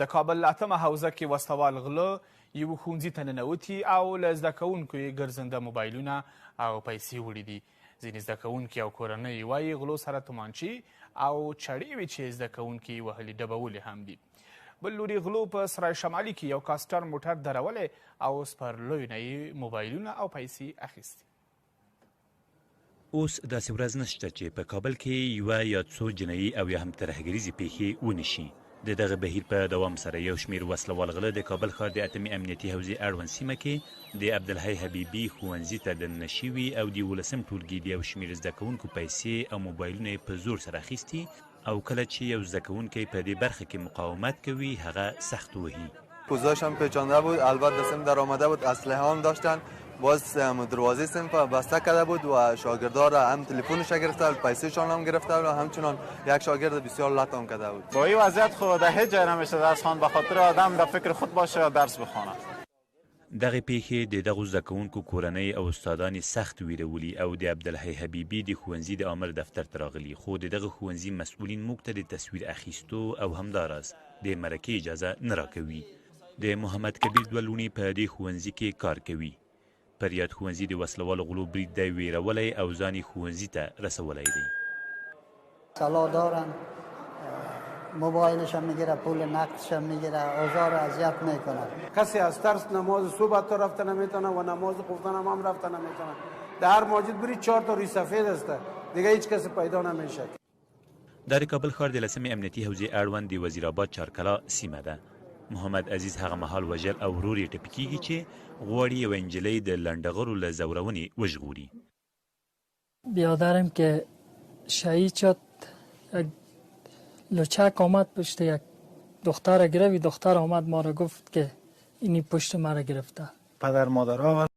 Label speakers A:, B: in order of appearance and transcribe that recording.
A: د کابل اتمه حوزه کې وسوال غله یو ښوونځي ته ننوتي او له زده کوونکو یې ګرځنده موبایلونه او پیسې وړي دي. ځینې زده کوونکي او کورنۍ وایي غلو سره تومانچې او چړې وې چې زده کوونکي یې وهلي ډبولې هم دي. بل لوري غلو په سرای شمالي کې یو کاسټر موټر درولی او سپرلیو نه یې موبایلونه او پیسې اخیستي.
B: اوس داسې ورځ نشته چې په کابل کې یوه یا څو جنایي او یا هم ترهګریزې پیښې ونشي. د دغه بهیر په دوام سره یو شمېر وسلوال غله د کابل ښار د اتمې امنیتي حوزې اړوند سیمه کې د عبدالحی حبیبي ښوونځي ته دننه شوي او د 11 ټولګي د یو شمېر زده کوونکو پیسې او موبایلونه یې په زور سره اخیستي او کله چې یو زده کوونکی په دې برخه کې مقاومت کوي هغه سخت وهي.
C: پوزاش هم پیچانده بود، البته سم در آمده بود، اسلحه هم داشتن. باز دروازه سم بسته کرده بود و شاگردها را هم تلفنش گرفته، پیسه‌شان هم گرفته و همچنان یک شاگرد بسیار لط هم کرده بود.
D: با این وضعیت خود هیچ جای نمیشه درس خواند، به خاطر آدم در فکر خود باشه و درس بخونه.
B: دغه پیښې د دغو زده کوونکو کورنۍ او استادان سخت ویرولي او د عبدالحی حبیبي د ښوونځي د آمر دفتر ته راغلي، خو د دغه ښوونځي مسؤلین موږ ته د تصویر اخیستو او همداراز د مرکې اجازه نه راکوي. د محمد کبیر دوه لوڼې په دې ښوونځي کې کار کوي. پر یاد ښوونځي د وسلوالو غلو برید دی ویرولی او ځان یې ښوونځي ته رسولی دی.
E: سلا دارن، موبایلش هم میگیره، پول نقدش هم میگیره، آزار اذیت میکنه.
F: کسی از ترس نماز صبح تا رفته نمیتونه و نماز خفتن هم رفته نمیتونه. در هر مسجد بری 4 تا ری سفید است، دیگه هیچ کسی پیدا نمیشه.
B: دا د کابل ښار د 10مې امنیتي حوزې اړوند د وزیرآباد چارکلا سیمه ده. محمد عزیز هغه مهال وژل او ورور یې ټپي کېږي چې غواړي یوه نجلۍ د لنډغرو له زورونې وژغوري.
G: بیادرم که شهید شد، یک لوچک آمد پشت یک دختر گرفت، دختر آمد ما را گفت که اینی پشت ما را گرفته.
D: پدر مادرها